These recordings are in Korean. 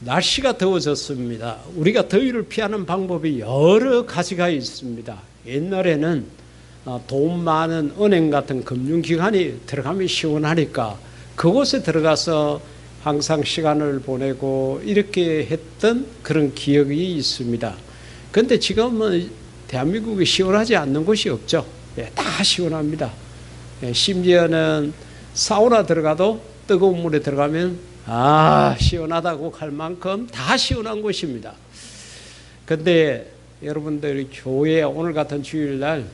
날씨가 더워졌습니다. 우리가 더위를 피하는 방법이 여러 가지가 있습니다. 옛날에는 돈 많은 은행 같은 금융기관이 들어가면 시원하니까 그곳에 들어가서 항상 시간을 보내고 이렇게 했던 그런 기억이 있습니다. 그런데 지금은 대한민국이 시원하지 않는 곳이 없죠. 다 시원합니다. 심지어는 사우나 들어가도 뜨거운 물에 들어가면 시원하다고 할 만큼 다 시원한 곳입니다. 근데 여러분들이 교회 오늘 같은 주일날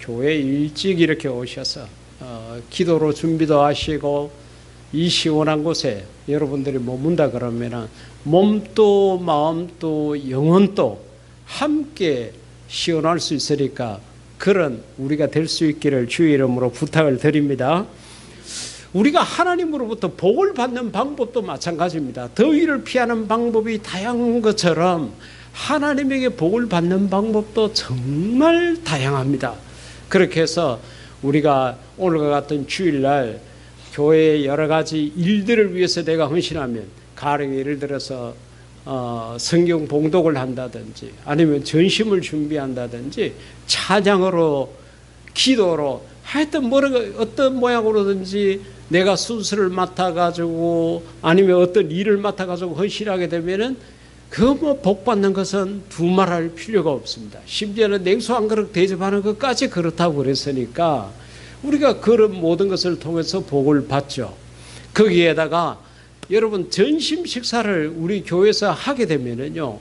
교회 일찍 이렇게 오셔서 기도로 준비도 하시고 이 시원한 곳에 여러분들이 머문다 그러면은 몸도 마음도 영혼도 함께 시원할 수 있으니까 그런 우리가 될 수 있기를 주의 이름으로 부탁을 드립니다. 우리가 하나님으로부터 복을 받는 방법도 마찬가지입니다. 더위를 피하는 방법이 다양한 것처럼 하나님에게 복을 받는 방법도 정말 다양합니다. 그렇게 해서 우리가 오늘과 같은 주일날 교회의 여러 가지 일들을 위해서 내가 헌신하면 가령 예를 들어서 성경 봉독을 한다든지 아니면 전심을 준비한다든지 찬양으로 기도로 하여튼 어떤 모양으로든지 내가 순서를 맡아가지고 아니면 어떤 일을 맡아가지고 헌신하게 되면은 복 받는 것은 두말할 필요가 없습니다. 심지어는 냉수 한 그릇 대접하는 것까지 그렇다고 그랬으니까 우리가 그런 모든 것을 통해서 복을 받죠. 거기에다가 여러분 전심 식사를 우리 교회에서 하게 되면은요,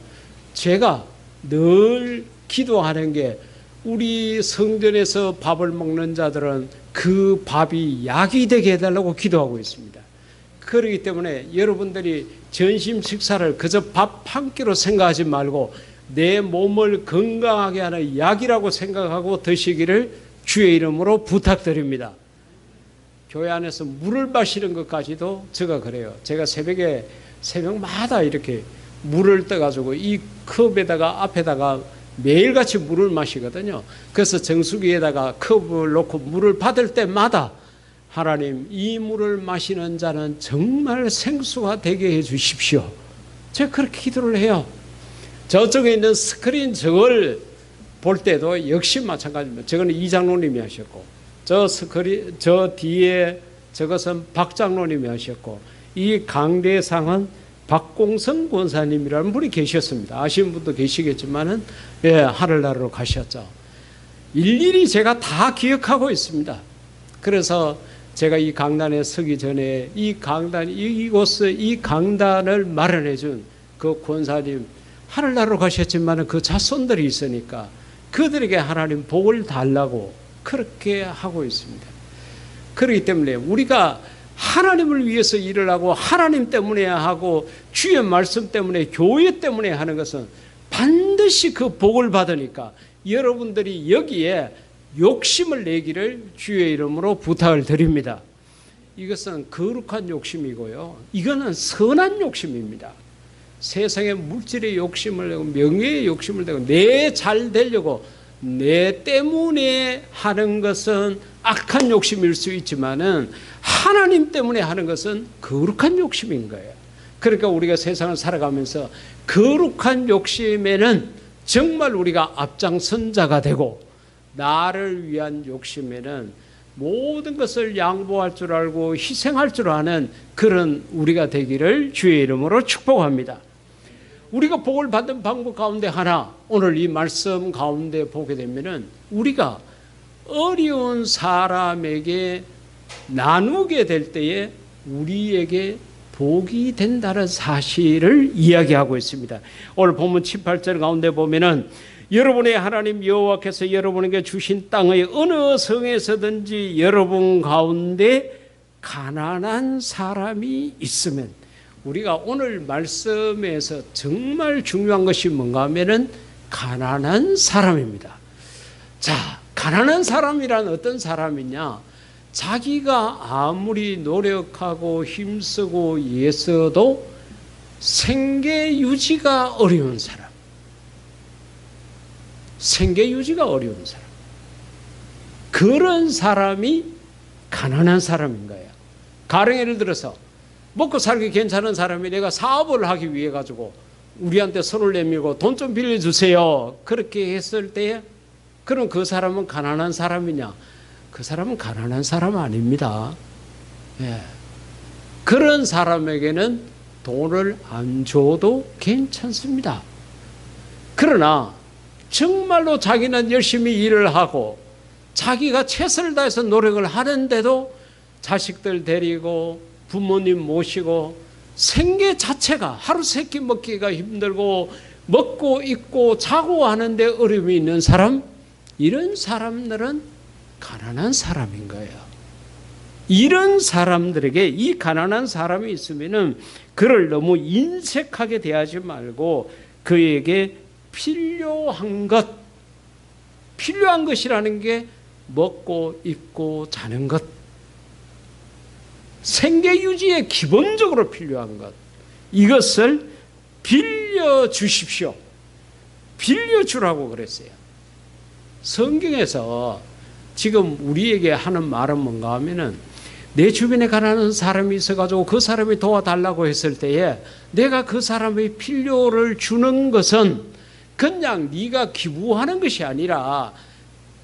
제가 늘 기도하는 게 우리 성전에서 밥을 먹는 자들은 그 밥이 약이 되게 해달라고 기도하고 있습니다. 그렇기 때문에 여러분들이 전심 식사를 그저 밥 한 끼로 생각하지 말고 내 몸을 건강하게 하는 약이라고 생각하고 드시기를 주의 이름으로 부탁드립니다. 교회 안에서 물을 마시는 것까지도 제가 그래요. 제가 새벽마다 이렇게 물을 떠가지고 이 컵에다가 앞에다가 매일같이 물을 마시거든요. 그래서 정수기에다가 컵을 놓고 물을 받을 때마다 하나님, 이 물을 마시는 자는 정말 생수가 되게 해 주십시오. 제가 그렇게 기도를 해요. 저쪽에 있는 스크린 저걸 볼 때도 역시 마찬가지입니다. 저거는 이 장로님이 하셨고, 저 뒤에 저것은 박 장로님이 하셨고, 이 강대상은 박공성 권사님이라는 분이 계셨습니다. 아시는 분도 계시겠지만은, 하늘나라로 가셨죠. 일일이 제가 다 기억하고 있습니다. 그래서 제가 이 강단에 서기 전에 이곳에 이 강단을 마련해 준 그 권사님, 하늘나라로 가셨지만은 그 자손들이 있으니까 그들에게 하나님 복을 달라고 그렇게 하고 있습니다. 그렇기 때문에 우리가 하나님을 위해서 일을 하고 하나님 때문에 하고 주의 말씀 때문에 교회 때문에 하는 것은 반드시 그 복을 받으니까 여러분들이 여기에 욕심을 내기를 주의 이름으로 부탁을 드립니다. 이것은 거룩한 욕심이고요. 이거는 선한 욕심입니다. 세상의 물질의 욕심을 내고 명예의 욕심을 내고 내 잘 되려고 내 때문에 하는 것은 악한 욕심일 수 있지만은 하나님 때문에 하는 것은 거룩한 욕심인 거예요. 그러니까 우리가 세상을 살아가면서 거룩한 욕심에는 정말 우리가 앞장선 자가 되고 나를 위한 욕심에는 모든 것을 양보할 줄 알고 희생할 줄 아는 그런 우리가 되기를 주의 이름으로 축복합니다. 우리가 복을 받는 방법 가운데 하나, 오늘 이 말씀 가운데 보게 되면은 우리가 어려운 사람에게 나누게 될 때에 우리에게 복이 된다는 사실을 이야기하고 있습니다. 오늘 본문 7, 8절 가운데 보면은 여러분의 하나님 여호와께서 여러분에게 주신 땅의 어느 성에서든지 여러분 가운데 가난한 사람이 있으면, 우리가 오늘 말씀에서 정말 중요한 것이 뭔가 하면은 가난한 사람입니다. 자, 가난한 사람이란 어떤 사람이냐? 자기가 아무리 노력하고 힘쓰고 애써도 생계 유지가 어려운 사람. 생계 유지가 어려운 사람. 그런 사람이 가난한 사람인 거예요. 가령 예를 들어서 먹고 살기 괜찮은 사람이 내가 사업을 하기 위해 가지고 우리한테 손을 내밀고 돈 좀 빌려주세요. 그렇게 했을 때 그럼 그 사람은 가난한 사람이냐? 그 사람은 가난한 사람 아닙니다. 예. 그런 사람에게는 돈을 안 줘도 괜찮습니다. 그러나 정말로 자기는 열심히 일을 하고 자기가 최선을 다해서 노력을 하는데도 자식들 데리고 부모님 모시고 생계 자체가 하루 세 끼 먹기가 힘들고 먹고 입고 자고 하는데 어려움이 있는 사람, 이런 사람들은 가난한 사람인 거예요. 이런 사람들에게 이 가난한 사람이 있으면은 그를 너무 인색하게 대하지 말고 그에게 필요한 것이라는 게 먹고 입고 자는 것, 생계 유지에 기본적으로 필요한 것, 이것을 빌려주십시오. 빌려주라고 그랬어요. 성경에서 지금 우리에게 하는 말은 뭔가 하면은 내 주변에 가난한 사람이 있어가지고 그 사람이 도와달라고 했을 때에 내가 그 사람의 필요를 주는 것은 그냥 네가 기부하는 것이 아니라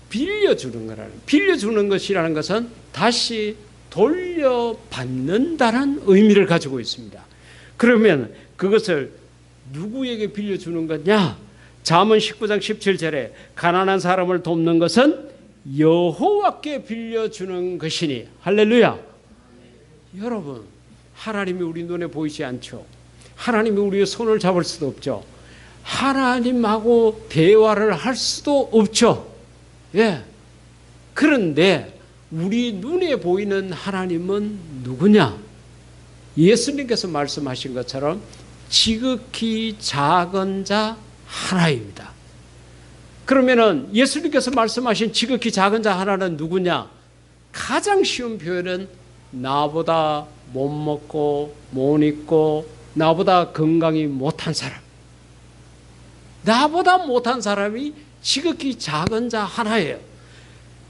빌려주는 것이라는 것은 다시 돌려받는다는 의미를 가지고 있습니다. 그러면 그것을 누구에게 빌려주는 거냐? 잠언 19장 17절에 가난한 사람을 돕는 것은 여호와께 빌려주는 것이니. 할렐루야. 여러분, 하나님이 우리 눈에 보이지 않죠. 하나님이 우리의 손을 잡을 수도 없죠. 하나님하고 대화를 할 수도 없죠. 예. 그런데 우리 눈에 보이는 하나님은 누구냐? 예수님께서 말씀하신 것처럼 지극히 작은 자 하나입니다. 그러면은 예수님께서 말씀하신 지극히 작은 자 하나는 누구냐? 가장 쉬운 표현은 나보다 못 먹고 못 입고 나보다 건강이 못한 사람, 나보다 못한 사람이 지극히 작은 자 하나예요.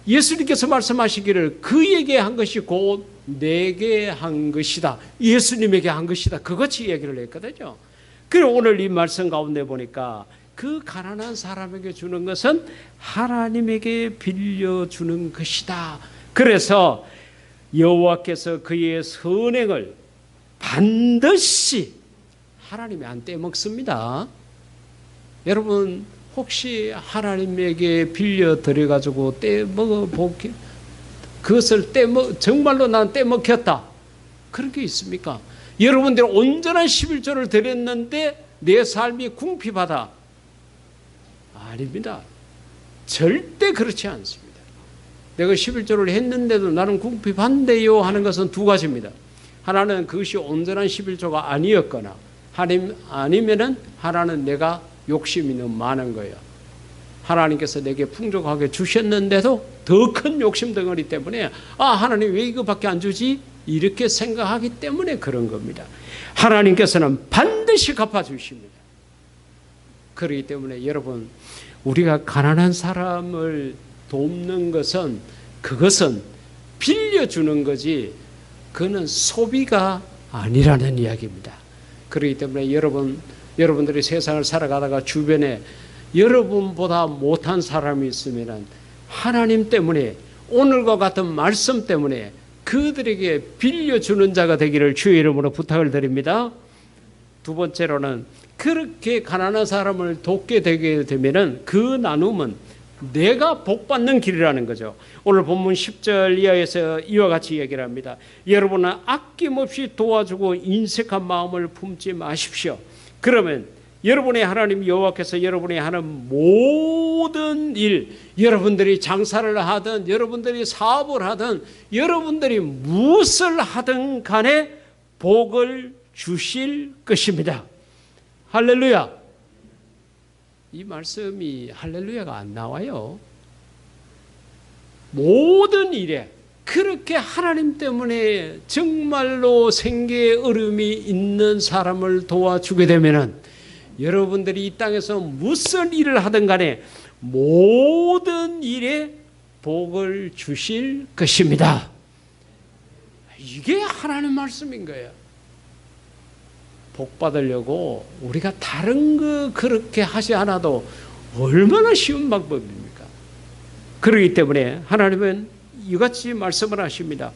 예수님께서 말씀하시기를 그에게 한 것이 곧 내게 한 것이다, 예수님에게 한 것이다, 그것이 얘기를 했거든요. 그리고 오늘 이 말씀 가운데 보니까 그 가난한 사람에게 주는 것은 하나님에게 빌려주는 것이다. 그래서 여호와께서 그의 선행을 반드시 하나님이 안 떼먹습니다. 여러분 혹시 하나님에게 빌려 드려가지고 떼먹어 보기, 그것을 정말로 난 떼먹혔다, 그런 게 있습니까? 여러분들이 온전한 11조를 드렸는데 내 삶이 궁핍하다? 아닙니다. 절대 그렇지 않습니다. 내가 11조를 했는데도 나는 궁핍한데요 하는 것은 두 가지입니다. 하나는 그것이 온전한 11조가 아니었거나, 아니면은 하나는 내가 욕심이 너무 많은 거예요. 하나님께서 내게 풍족하게 주셨는데도 더 큰 욕심 덩어리 때문에 하나님 왜 이거밖에 안 주지? 이렇게 생각하기 때문에 그런 겁니다. 하나님께서는 반드시 갚아주십니다. 그렇기 때문에 여러분, 우리가 가난한 사람을 돕는 것은, 그것은 빌려주는 거지 그거는 소비가 아니라는 이야기입니다. 그렇기 때문에 여러분들이 세상을 살아가다가 주변에 여러분보다 못한 사람이 있으면 하나님 때문에, 오늘과 같은 말씀 때문에 그들에게 빌려주는 자가 되기를 주의 이름으로 부탁을 드립니다. 두 번째로는 그렇게 가난한 사람을 돕게 되게 되면은 그 나눔은 내가 복받는 길이라는 거죠. 오늘 본문 10절 이하에서 이와 같이 얘기를 합니다. 여러분은 아낌없이 도와주고 인색한 마음을 품지 마십시오. 그러면 여러분의 하나님 여호와께서 여러분이 하는 모든 일, 여러분들이 장사를 하든 여러분들이 사업을 하든 여러분들이 무엇을 하든 간에 복을 주실 것입니다. 할렐루야. 이 말씀이 할렐루야가 안 나와요. 모든 일에 그렇게 하나님 때문에 정말로 생계에 어려움이 있는 사람을 도와주게 되면은 여러분들이 이 땅에서 무슨 일을 하든 간에 모든 일에 복을 주실 것입니다. 이게 하나님 말씀인 거예요. 복 받으려고 우리가 다른 거 그렇게 하지 않아도 얼마나 쉬운 방법입니까? 그렇기 때문에 하나님은 이같이 말씀을 하십니다.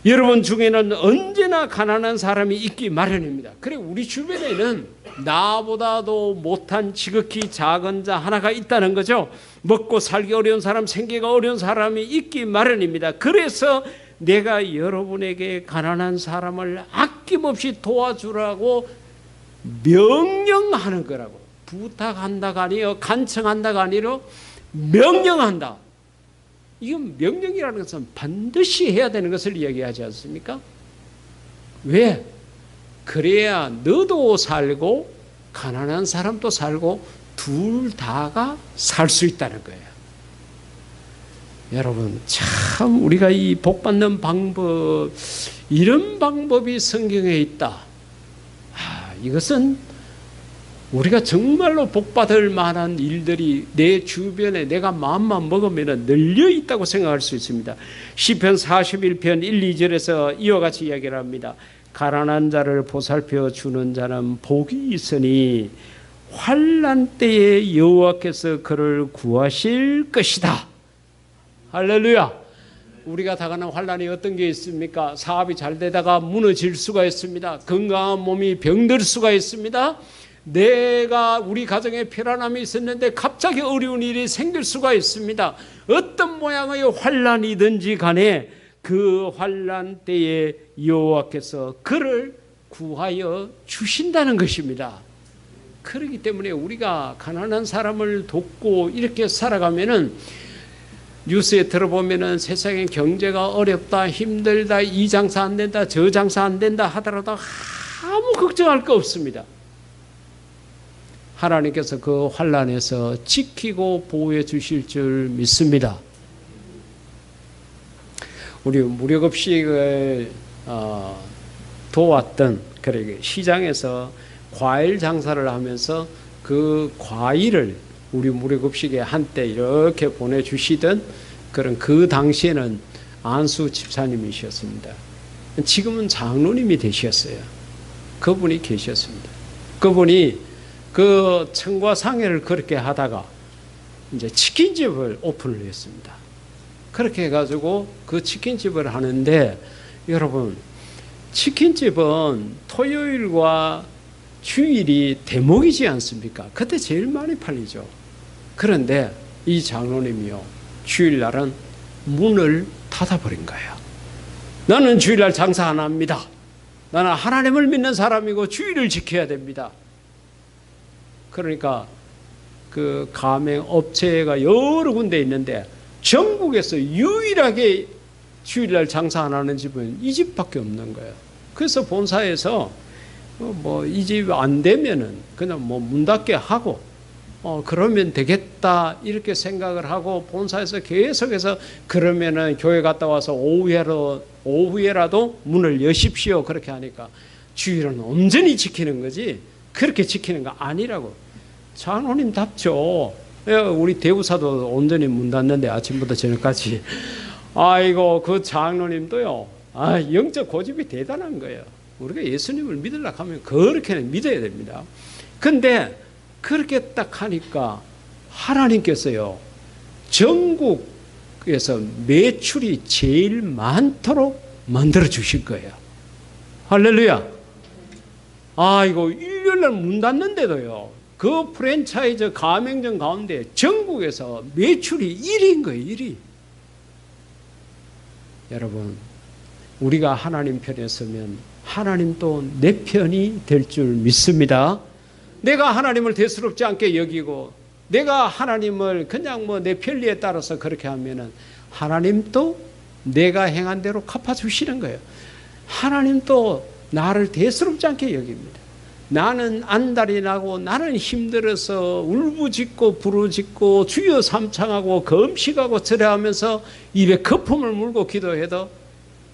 여러분 중에는 언제나 가난한 사람이 있기 마련입니다. 그리고 우리 주변에는 나보다도 못한 지극히 작은 자 하나가 있다는 거죠. 먹고 살기 어려운 사람, 생계가 어려운 사람이 있기 마련입니다. 그래서 내가 여러분에게 가난한 사람을 아낌없이 도와주라고 명령하는 거라고. 부탁한다가 아니요, 간청한다가 아니라 명령한다. 이건 명령이라는 것은 반드시 해야 되는 것을 이야기하지 않습니까? 왜? 그래야 너도 살고 가난한 사람도 살고 둘 다가 살 수 있다는 거예요. 여러분, 참 우리가 이 복 받는 방법, 이런 방법이 성경에 있다. 이것은 우리가 정말로 복 받을 만한 일들이 내 주변에 내가 마음만 먹으면 널려 있다고 생각할 수 있습니다. 시편 41편 1, 2절에서 이와 같이 이야기를 합니다. 가난한 자를 보살펴 주는 자는 복이 있으니 환난 때에 여호와께서 그를 구하실 것이다. 할렐루야. 우리가 당하는 환난이 어떤 게 있습니까? 사업이 잘 되다가 무너질 수가 있습니다. 건강한 몸이 병들 수가 있습니다. 우리 가정에 편안함이 있었는데 갑자기 어려운 일이 생길 수가 있습니다. 어떤 모양의 환난이든지 간에 그 환난 때에 여호와께서 그를 구하여 주신다는 것입니다. 그렇기 때문에 우리가 가난한 사람을 돕고 이렇게 살아가면은 뉴스에 들어보면은 세상의 경제가 어렵다, 힘들다, 이 장사 안 된다, 저 장사 안 된다 하더라도 아무 걱정할 거 없습니다. 하나님께서 그 환난에서 지키고 보호해 주실 줄 믿습니다. 우리 무료급식을 도왔던, 그러게 시장에서 과일 장사를 하면서 그 과일을 우리 무료급식에 한때 이렇게 보내주시던 그런 그 당시에는 안수 집사님이셨습니다. 지금은 장로님이 되셨어요. 그분이 계셨습니다. 그분이 그 청과 상해를 그렇게 하다가 이제 치킨집을 오픈을 했습니다. 그렇게 해가지고 그 치킨집을 하는데, 여러분, 치킨집은 토요일과 주일이 대목이지 않습니까? 그때 제일 많이 팔리죠. 그런데 이 장로님이요, 주일날은 문을 닫아버린 거예요. 나는 주일날 장사 안 합니다. 나는 하나님을 믿는 사람이고 주일을 지켜야 됩니다. 그러니까 그 가맹 업체가 여러 군데 있는데 전국에서 유일하게 주일날 장사 안 하는 집은 이 집밖에 없는 거예요. 그래서 본사에서 이 집 안 되면은 그냥 문 닫게 하고 그러면 되겠다 이렇게 생각을 하고 본사에서 계속해서 그러면은 교회 갔다 와서 오후에라도 문을 여십시오 그렇게 하니까 주일은 온전히 지키는 거지 그렇게 지키는 거 아니라고. 장로님답죠. 우리 대우사도 온전히 문 닫는데 아침부터 저녁까지. 아이고 그 장로님도요. 영적 고집이 대단한 거예요. 우리가 예수님을 믿으려고 하면 그렇게는 믿어야 됩니다. 근데 그렇게 딱 하니까 하나님께서요, 전국에서 매출이 제일 많도록 만들어 주실 거예요. 할렐루야. 이거 일요일날 문 닫는데도요, 그 프랜차이즈 가맹점 가운데 전국에서 매출이 1위인 거예요. 1위. 여러분, 우리가 하나님 편에 서면 하나님도 내 편이 될 줄 믿습니다. 내가 하나님을 대수롭지 않게 여기고 내가 하나님을 그냥 내 편리에 따라서 그렇게 하면은 하나님도 내가 행한 대로 갚아주시는 거예요. 하나님도 나를 대수롭지 않게 여깁니다. 나는 안달이 나고 나는 힘들어서 울부짖고 부르짖고 주여 삼창하고 금식하고 절하면서 입에 거품을 물고 기도해도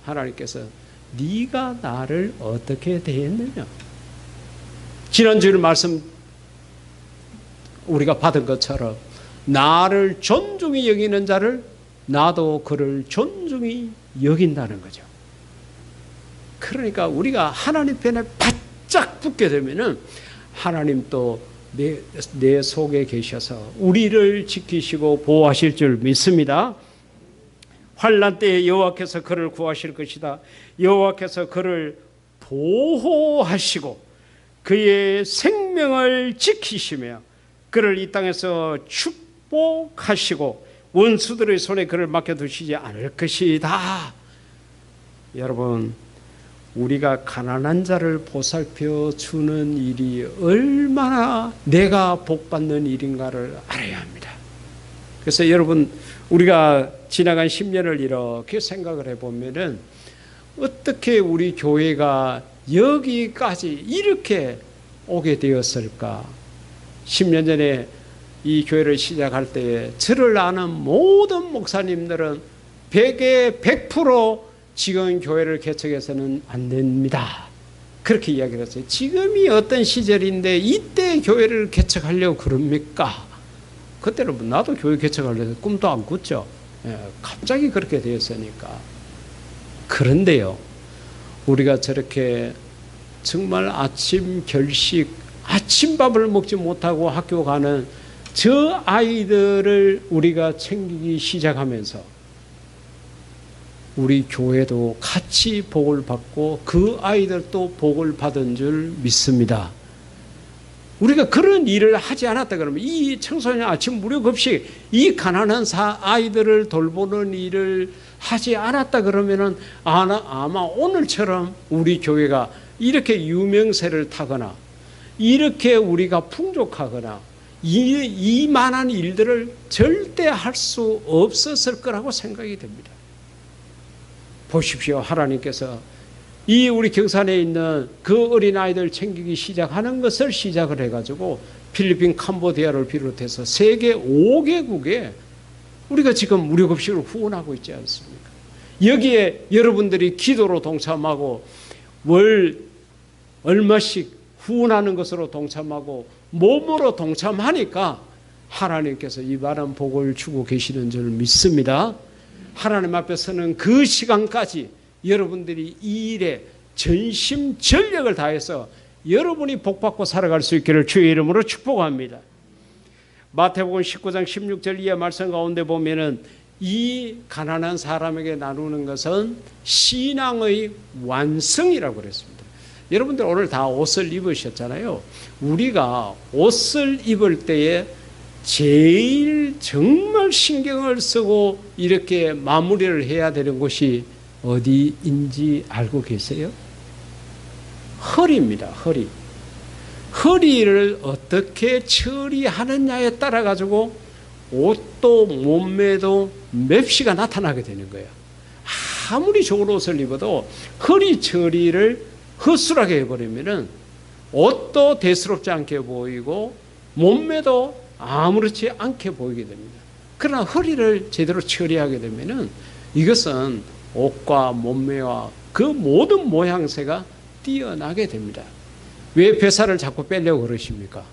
하나님께서 네가 나를 어떻게 대했느냐. 지난주에 말씀 우리가 받은 것처럼 나를 존중히 여기는 자를 나도 그를 존중히 여긴다는 거죠. 그러니까 우리가 하나님 편에 바짝 쫙 붙게 되면은 하나님 또 내 속에 계셔서 우리를 지키시고 보호하실 줄 믿습니다. 환난 때에 여호와께서 그를 구하실 것이다. 여호와께서 그를 보호하시고 그의 생명을 지키시며 그를 이 땅에서 축복하시고 원수들의 손에 그를 맡겨두시지 않을 것이다. 여러분, 우리가 가난한 자를 보살펴 주는 일이 얼마나 내가 복받는 일인가를 알아야 합니다. 그래서 여러분, 우리가 지나간 10년을 이렇게 생각을 해보면은 어떻게 우리 교회가 여기까지 이렇게 오게 되었을까? 10년 전에 이 교회를 시작할 때에 저를 아는 모든 목사님들은 100에 100% 지금 교회를 개척해서는 안 됩니다. 그렇게 이야기를 했어요. 지금이 어떤 시절인데 이때 교회를 개척하려고 그럽니까? 그때는 나도 교회 개척하려고 꿈도 안 꿨죠. 갑자기 그렇게 되었으니까. 그런데요, 우리가 저렇게 정말 아침 결식, 아침밥을 먹지 못하고 학교 가는 저 아이들을 우리가 챙기기 시작하면서 우리 교회도 같이 복을 받고 그 아이들도 복을 받은 줄 믿습니다. 우리가 그런 일을 하지 않았다 그러면 이 청소년 아침 무료급식, 이 가난한 아이들을 돌보는 일을 하지 않았다 그러면은 아마 오늘처럼 우리 교회가 이렇게 유명세를 타거나 이렇게 우리가 풍족하거나 이만한 일들을 절대 할 수 없었을 거라고 생각이 됩니다. 보십시오. 하나님께서 이 우리 경산에 있는 그 어린아이들 챙기기 시작하는 것을 시작을 해가지고 필리핀, 캄보디아를 비롯해서 세계 5개국에 우리가 지금 무료급식을 후원하고 있지 않습니까? 여기에 여러분들이 기도로 동참하고 월 얼마씩 후원하는 것으로 동참하고 몸으로 동참하니까 하나님께서 이 많은 복을 주고 계시는 줄 믿습니다. 하나님 앞에 서는 그 시간까지 여러분들이 이 일에 전심전력을 다해서 여러분이 복받고 살아갈 수 있기를 주의 이름으로 축복합니다. 마태복음 19장 16절 이하 말씀 가운데 보면은 이 가난한 사람에게 나누는 것은 신앙의 완성이라고 그랬습니다. 여러분들 오늘 다 옷을 입으셨잖아요. 우리가 옷을 입을 때에 제일 정말 신경을 쓰고 이렇게 마무리를 해야 되는 곳이 어디인지 알고 계세요? 허리입니다. 허리. 허리를 어떻게 처리하느냐에 따라 가지고 옷도 몸매도 맵시가 나타나게 되는 거예요. 아무리 좋은 옷을 입어도 허리 처리를 허술하게 해버리면은 옷도 대수롭지 않게 보이고 몸매도 아무렇지 않게 보이게 됩니다. 그러나 허리를 제대로 처리하게 되면은 이것은 옷과 몸매와 그 모든 모양새가 뛰어나게 됩니다. 왜 뱃살을 자꾸 빼려고 그러십니까?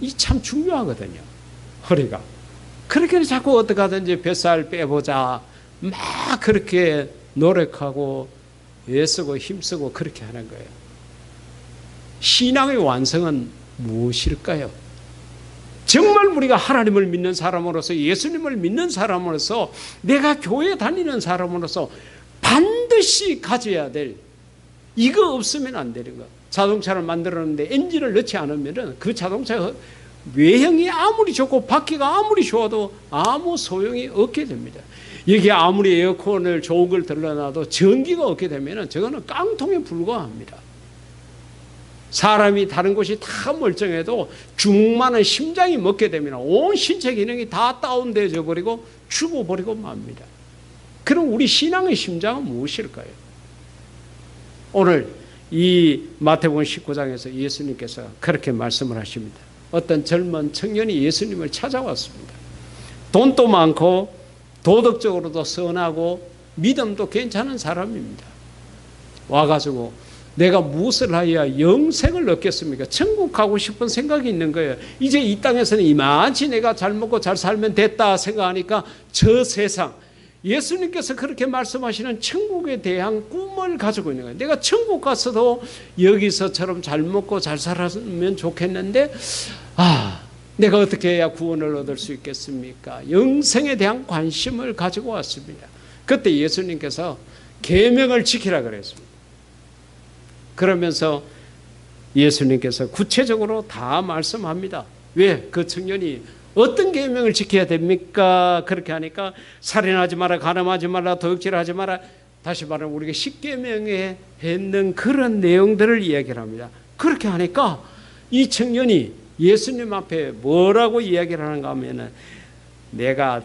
이 참 중요하거든요. 허리가. 그렇게 자꾸 어떻게 하든지 뱃살 빼보자 막 그렇게 노력하고 애쓰고 힘쓰고 그렇게 하는 거예요. 신앙의 완성은 무엇일까요? 정말 우리가 하나님을 믿는 사람으로서 예수님을 믿는 사람으로서 내가 교회 다니는 사람으로서 반드시 가져야 될 이거 없으면 안 되는 거. 자동차를 만들었는데 엔진을 넣지 않으면 그 자동차 외형이 아무리 좋고 바퀴가 아무리 좋아도 아무 소용이 없게 됩니다. 여기 아무리 에어컨을 좋은 걸 들러놔도 전기가 없게 되면 저거는 깡통에 불과합니다. 사람이 다른 곳이 다 멀쩡해도 중만한 심장이 먹게 되면 온 신체 기능이 다 다운되어 버리고 죽어버리고 맙니다. 그럼 우리 신앙의 심장은 무엇일까요? 오늘 이 마태복음 19장에서 예수님께서 그렇게 말씀을 하십니다. 어떤 젊은 청년이 예수님을 찾아왔습니다. 돈도 많고 도덕적으로도 선하고 믿음도 괜찮은 사람입니다. 와가지고 내가 무엇을 하여야 영생을 얻겠습니까? 천국 가고 싶은 생각이 있는 거예요. 이제 이 땅에서는 이만치 내가 잘 먹고 잘 살면 됐다 생각하니까 저 세상 예수님께서 그렇게 말씀하시는 천국에 대한 꿈을 가지고 있는 거예요. 내가 천국 가서도 여기서처럼 잘 먹고 잘 살았으면 좋겠는데 내가 어떻게 해야 구원을 얻을 수 있겠습니까? 영생에 대한 관심을 가지고 왔습니다. 그때 예수님께서 계명을 지키라 그랬습니다. 그러면서 예수님께서 구체적으로 다 말씀합니다. 왜? 그 청년이 어떤 계명을 지켜야 됩니까? 그렇게 하니까 살인하지 마라, 간음하지 마라, 도둑질하지 마라. 다시 말하면 우리가 10계명에 있는 그런 내용들을 이야기를 합니다. 그렇게 하니까 이 청년이 예수님 앞에 뭐라고 이야기를 하는가 하면은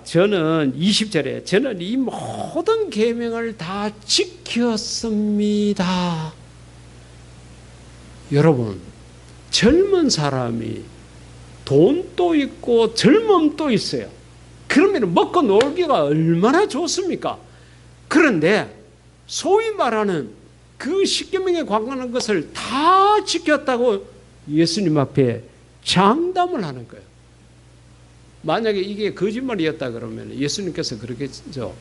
저는 20절에 저는 이 모든 계명을 다 지켰습니다. 여러분, 젊은 사람이 돈도 있고 젊음도 있어요. 그러면 먹고 놀기가 얼마나 좋습니까? 그런데 소위 말하는 그 십계명에 관한 것을 다 지켰다고 예수님 앞에 장담을 하는 거예요. 만약에 이게 거짓말이었다 그러면 예수님께서 그러겠죠.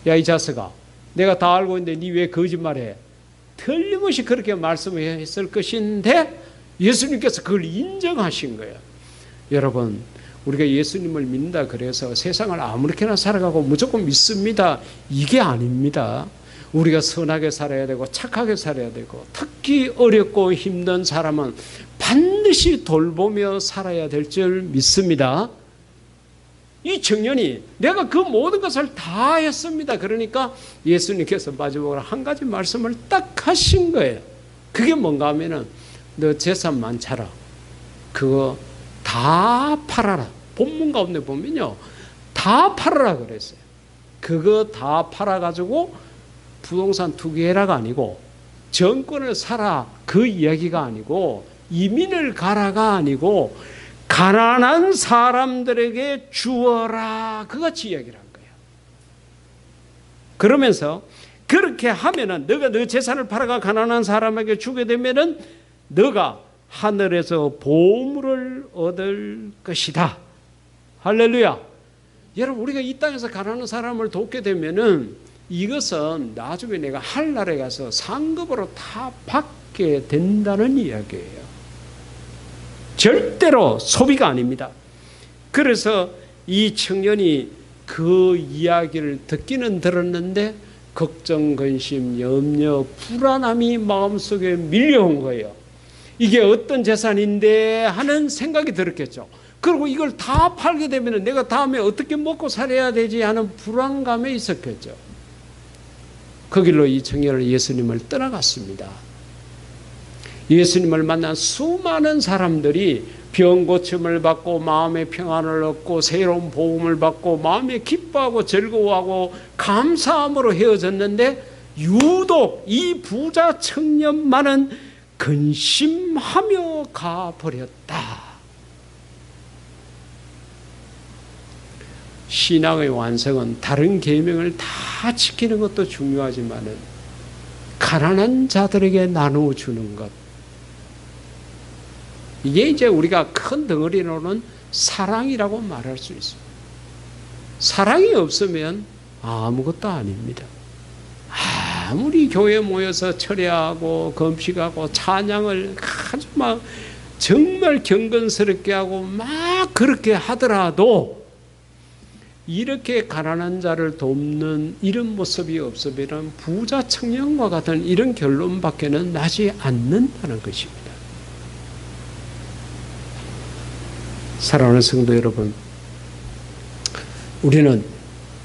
야, 이 자식아, 내가 다 알고 있는데 니 왜 거짓말해? 틀림없이 그렇게 말씀했을 것인데 예수님께서 그걸 인정하신 거예요. 여러분, 우리가 예수님을 믿는다 그래서 세상을 아무렇게나 살아가고 무조건 믿습니다, 이게 아닙니다. 우리가 선하게 살아야 되고 착하게 살아야 되고, 특히 어렵고 힘든 사람은 반드시 돌보며 살아야 될 줄 믿습니다. 이 청년이 내가 그 모든 것을 다 했습니다. 그러니까 예수님께서 마지막으로 한 가지 말씀을 딱 하신 거예요. 그게 뭔가 하면은 너 재산 많잖아, 그거 다 팔아라. 본문 가운데 보면요, 다 팔아라 그랬어요. 그거 다 팔아가지고 부동산 투기해라가 아니고, 정권을 사라 그 이야기가 아니고, 이민을 가라가 아니고, 가난한 사람들에게 주어라, 그같이 이야기를 한 거예요. 그러면서 그렇게 하면은 너가 너 재산을 팔아가 가난한 사람에게 주게 되면은 너가 하늘에서 보물을 얻을 것이다. 할렐루야. 여러분, 우리가 이 땅에서 가난한 사람을 돕게 되면은 이것은 나중에 내가 하늘나라에 가서 상급으로 다 받게 된다는 이야기예요. 절대로 소비가 아닙니다. 그래서 이 청년이 그 이야기를 듣기는 들었는데 걱정, 근심, 염려, 불안함이 마음속에 밀려온 거예요. 이게 어떤 재산인데 하는 생각이 들었겠죠. 그리고 이걸 다 팔게 되면 내가 다음에 어떻게 먹고 살아야 되지 하는 불안감에 있었겠죠. 그 길로 이 청년은 예수님을 떠나갔습니다. 예수님을 만난 수많은 사람들이 병 고침을 받고 마음의 평안을 얻고 새로운 복음을 받고 마음에 기뻐하고 즐거워하고 감사함으로 헤어졌는데, 유독 이 부자 청년만은 근심하며 가버렸다. 신앙의 완성은 다른 계명을 다 지키는 것도 중요하지만은 가난한 자들에게 나누어 주는 것, 이게 이제 우리가 큰 덩어리로는 사랑이라고 말할 수 있습니다. 사랑이 없으면 아무것도 아닙니다. 아무리 교회에 모여서 철야하고 금식하고 찬양을 아주 막 정말 경건스럽게 하고 막 그렇게 하더라도 이렇게 가난한 자를 돕는 이런 모습이 없으면 부자 청년과 같은 이런 결론밖에는 나지 않는다는 것입니다. 사랑하는 성도 여러분, 우리는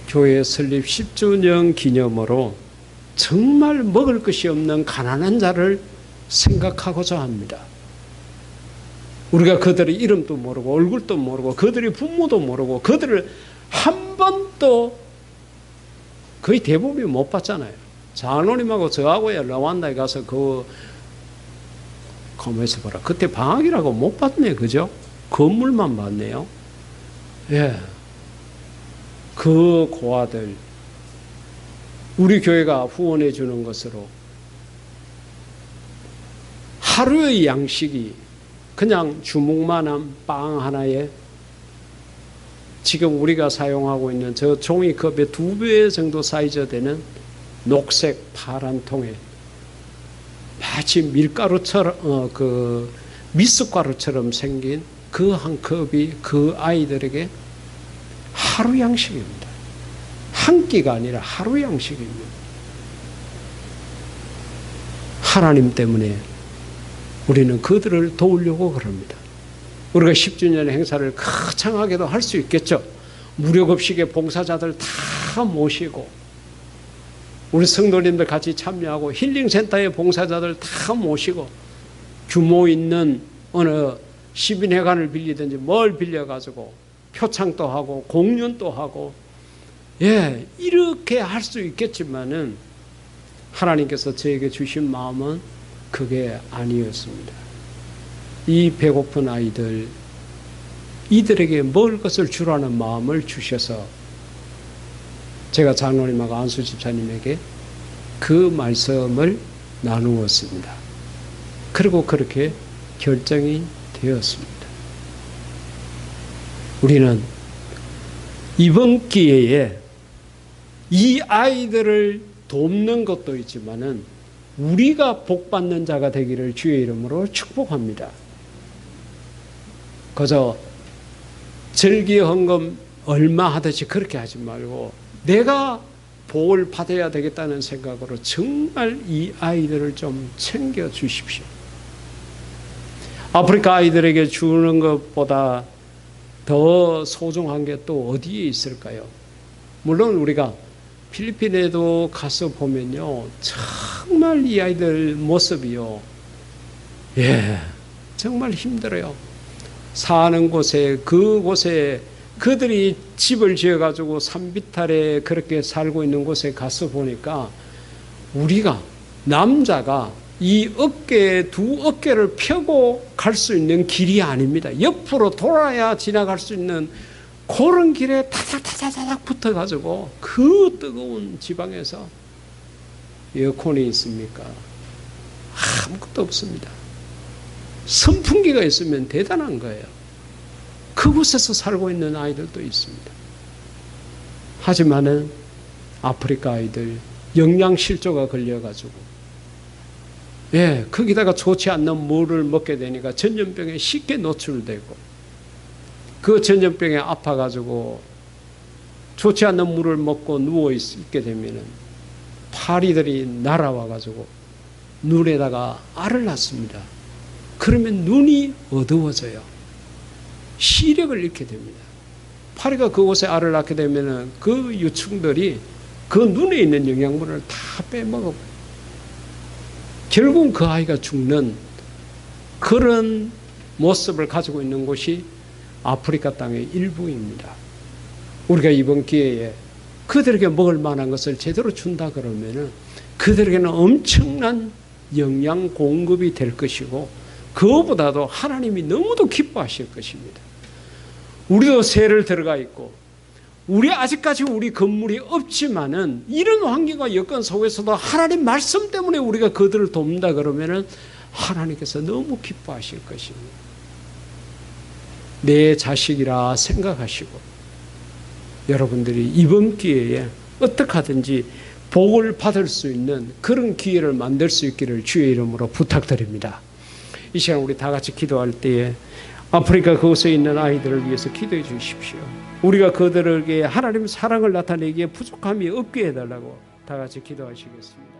교회 설립 10주년 기념으로 정말 먹을 것이 없는 가난한 자를 생각하고자 합니다. 우리가 그들의 이름도 모르고 얼굴도 모르고 그들의 부모도 모르고 그들을 한 번도 거의 대부분이 못 봤잖아요. 장로님하고 저하고야 르완다에 가서 가만히 있어봐라, 그때 방학이라고 못 봤네, 그죠? 건물만 봤네요. 예. 그 고아들 우리 교회가 후원해 주는 것으로 하루의 양식이 그냥 주먹만한 빵 하나에 지금 우리가 사용하고 있는 저 종이컵의 2배 정도 사이즈 되는 녹색 파란 통에 마치 밀가루처럼 미숫가루처럼 생긴 그 한 컵이 그 아이들에게 하루 양식입니다. 한 끼가 아니라 하루 양식입니다. 하나님 때문에 우리는 그들을 도우려고 그럽니다. 우리가 10주년 행사를 거창하게도 할 수 있겠죠. 무료급식의 봉사자들 다 모시고 우리 성도님들 같이 참여하고 힐링센터의 봉사자들 다 모시고 규모 있는 어느 시민회관을 빌리든지 뭘 빌려가지고 표창도 하고 공연도 하고 이렇게 할 수 있겠지만은 하나님께서 저에게 주신 마음은 그게 아니었습니다. 이 배고픈 아이들, 이들에게 먹을 것을 주라는 마음을 주셔서 제가 장로님하고 안수 집사님에게 그 말씀을 나누었습니다. 그리고 그렇게 결정이 되었습니다. 우리는 이번 기회에 이 아이들을 돕는 것도 있지만은 우리가 복받는 자가 되기를 주의 이름으로 축복합니다. 그저 절기 헌금 얼마 하듯이 그렇게 하지 말고 내가 복을 받아야 되겠다는 생각으로 정말 이 아이들을 좀 챙겨 주십시오. 아프리카 아이들에게 주는 것보다 더 소중한 게 또 어디에 있을까요? 물론 우리가 필리핀에도 가서 보면요, 정말 이 아이들 모습이요, 정말 힘들어요. 사는 곳에, 그곳에 그들이 집을 지어가지고 산비탈에 그렇게 살고 있는 곳에 가서 보니까 우리가 남자가 이 어깨에 두 어깨를 펴고 갈 수 있는 길이 아닙니다. 옆으로 돌아야 지나갈 수 있는 그런 길에 타닥타닥타닥 붙어가지고 그 뜨거운 지방에서 에어컨이 있습니까? 아무것도 없습니다. 선풍기가 있으면 대단한 거예요. 그곳에서 살고 있는 아이들도 있습니다. 하지만은 아프리카 아이들 영양실조가 걸려가지고 거기다가 좋지 않는 물을 먹게 되니까 전염병에 쉽게 노출되고 그 전염병에 아파가지고 좋지 않는 물을 먹고 누워 있게 되면은 파리들이 날아와가지고 눈에다가 알을 낳습니다. 그러면 눈이 어두워져요. 시력을 잃게 됩니다. 파리가 그곳에 알을 낳게 되면은 그 유충들이 그 눈에 있는 영양분을 다 빼먹어. 결국은 그 아이가 죽는 그런 모습을 가지고 있는 곳이 아프리카 땅의 일부입니다. 우리가 이번 기회에 그들에게 먹을 만한 것을 제대로 준다 그러면은 그들에게는 엄청난 영양 공급이 될 것이고 그거보다도 하나님이 너무도 기뻐하실 것입니다. 우리도 세를 들어가 있고 우리 아직까지 우리 건물이 없지만은 이런 환경과 여건 속에서도 하나님 말씀 때문에 우리가 그들을 돕는다 그러면은 하나님께서 너무 기뻐하실 것입니다. 내 자식이라 생각하시고 여러분들이 이번 기회에 어떻게 하든지 복을 받을 수 있는 그런 기회를 만들 수 있기를 주의 이름으로 부탁드립니다. 이 시간 우리 다 같이 기도할 때에 아프리카 그곳에 있는 아이들을 위해서 기도해 주십시오. 우리가 그들에게 하나님의 사랑을 나타내기에 부족함이 없게 해달라고 다 같이 기도하시겠습니다.